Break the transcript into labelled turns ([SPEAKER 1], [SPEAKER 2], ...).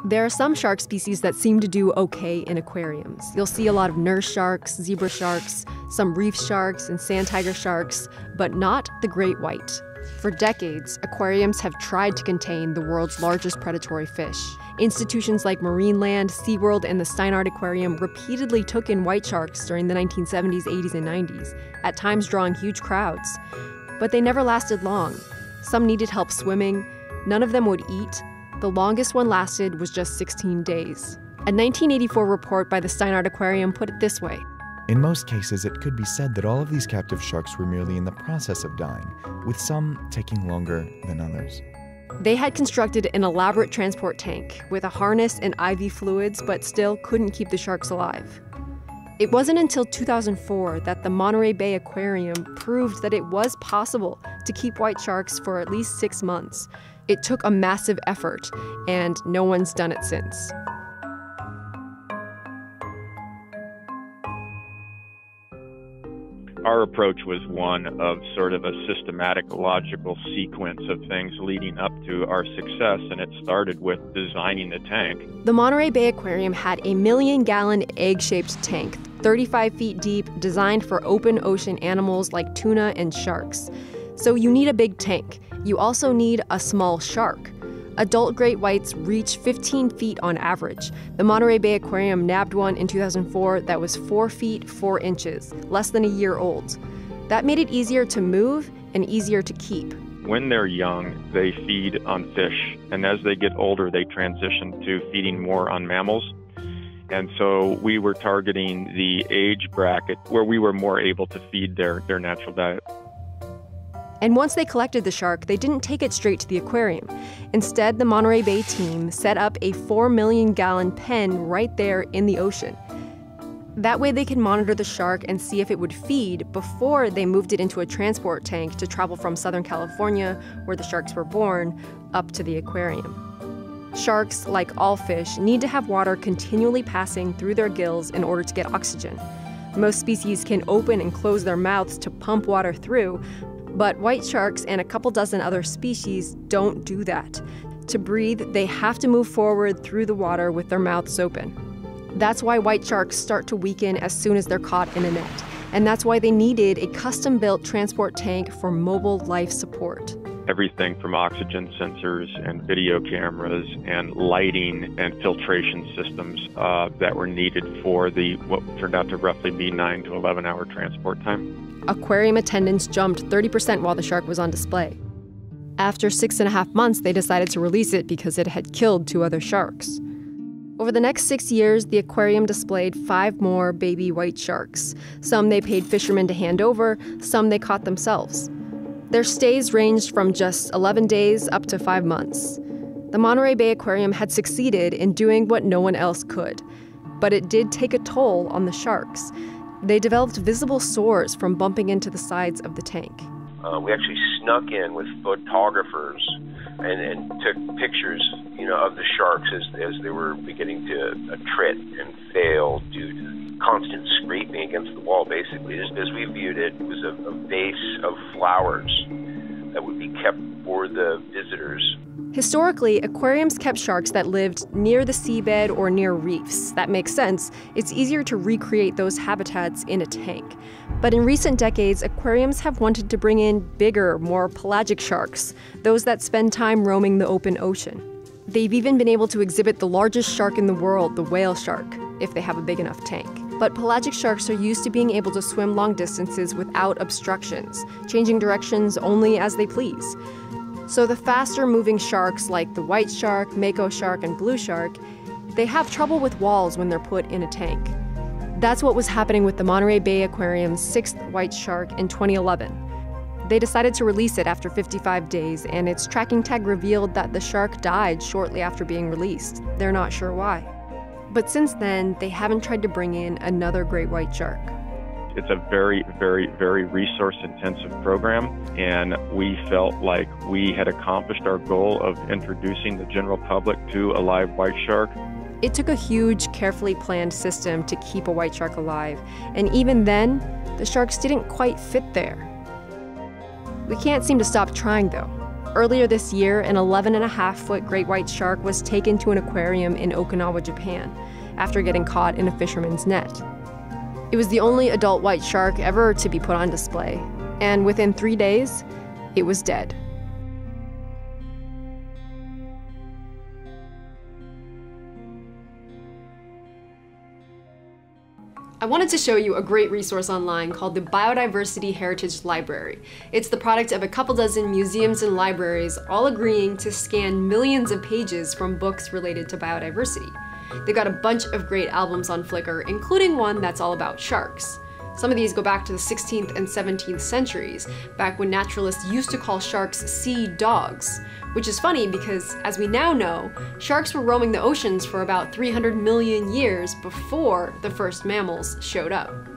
[SPEAKER 1] There are some shark species that seem to do okay in aquariums. You'll see a lot of nurse sharks, zebra sharks, some reef sharks, and sand tiger sharks, but not the great white. For decades, aquariums have tried to contain the world's largest predatory fish. Institutions like Marineland, SeaWorld, and the Steinert Aquarium repeatedly took in white sharks during the 1970s, 80s, and 90s, at times drawing huge crowds. But they never lasted long. Some needed help swimming, none of them would eat. The longest one lasted was just 16 days. A 1984 report by the Steinert Aquarium put it this way.
[SPEAKER 2] In most cases, it could be said that all of these captive sharks were merely in the process of dying, with some taking longer than others.
[SPEAKER 1] They had constructed an elaborate transport tank with a harness and IV fluids, but still couldn't keep the sharks alive. It wasn't until 2004 that the Monterey Bay Aquarium proved that it was possible to keep white sharks for at least 6 months. It took a massive effort, and no one's done it since.
[SPEAKER 3] Our approach was one of sort of a systematic, logical sequence of things leading up to our success, and it started with designing the tank.
[SPEAKER 1] The Monterey Bay Aquarium had a 1 million-gallon egg-shaped tank, 35 feet deep, designed for open ocean animals like tuna and sharks. So you need a big tank. You also need a small shark. Adult great whites reach 15 feet on average. The Monterey Bay Aquarium nabbed one in 2004 that was 4 feet 4 inches, less than a year old. That made it easier to move and easier to keep.
[SPEAKER 3] When they're young, they feed on fish, and as they get older, they transition to feeding more on mammals. And so we were targeting the age bracket where we were more able to feed their natural diet.
[SPEAKER 1] And once they collected the shark, they didn't take it straight to the aquarium. Instead, the Monterey Bay team set up a 4 million-gallon pen right there in the ocean. That way they could monitor the shark and see if it would feed before they moved it into a transport tank to travel from Southern California, where the sharks were born, up to the aquarium. Sharks, like all fish, need to have water continually passing through their gills in order to get oxygen. Most species can open and close their mouths to pump water through, but white sharks and a couple dozen other species don't do that. To breathe, they have to move forward through the water with their mouths open. That's why white sharks start to weaken as soon as they're caught in a net. And that's why they needed a custom-built transport tank for mobile life support.
[SPEAKER 3] Everything from oxygen sensors and video cameras and lighting and filtration systems that were needed for what turned out to roughly be 9 to 11-hour transport time.
[SPEAKER 1] Aquarium attendance jumped 30% while the shark was on display. After 6.5 months, they decided to release it because it had killed 2 other sharks. Over the next 6 years, the aquarium displayed 5 more baby white sharks. Some they paid fishermen to hand over, some they caught themselves. Their stays ranged from just 11 days up to 5 months. The Monterey Bay Aquarium had succeeded in doing what no one else could, but it did take a toll on the sharks. They developed visible sores from bumping into the sides of the tank.
[SPEAKER 4] We actually snuck in with photographers and took pictures, of the sharks as they were beginning to attrit and fail due to constant scraping against the wall, basically. As we viewed it, it was a vase of flowers that would be kept for the visitors.
[SPEAKER 1] Historically, aquariums kept sharks that lived near the seabed or near reefs. That makes sense. It's easier to recreate those habitats in a tank. But in recent decades, aquariums have wanted to bring in bigger, more pelagic sharks, those that spend time roaming the open ocean. They've even been able to exhibit the largest shark in the world, the whale shark, if they have a big enough tank. But pelagic sharks are used to being able to swim long distances without obstructions, changing directions only as they please. So the faster-moving sharks like the white shark, mako shark, and blue shark, they have trouble with walls when they're put in a tank. That's what was happening with the Monterey Bay Aquarium's 6th white shark in 2011. They decided to release it after 55 days, and its tracking tag revealed that the shark died shortly after being released. They're not sure why. But since then, they haven't tried to bring in another great white shark.
[SPEAKER 3] It's a very, very, very resource-intensive program, and we felt like we had accomplished our goal of introducing the general public to a live white shark.
[SPEAKER 1] It took a huge, carefully planned system to keep a white shark alive, and even then, the sharks didn't quite fit there. We can't seem to stop trying, though. Earlier this year, an 11.5-foot great white shark was taken to an aquarium in Okinawa, Japan, after getting caught in a fisherman's net. It was the only adult white shark ever to be put on display, and within 3 days, it was dead. I wanted to show you a great resource online called the Biodiversity Heritage Library. It's the product of a couple dozen museums and libraries all agreeing to scan millions of pages from books related to biodiversity. They've got a bunch of great albums on Flickr, including one that's all about sharks. Some of these go back to the 16th and 17th centuries, back when naturalists used to call sharks sea dogs, which is funny because, as we now know, sharks were roaming the oceans for about 300 million years before the first mammals showed up.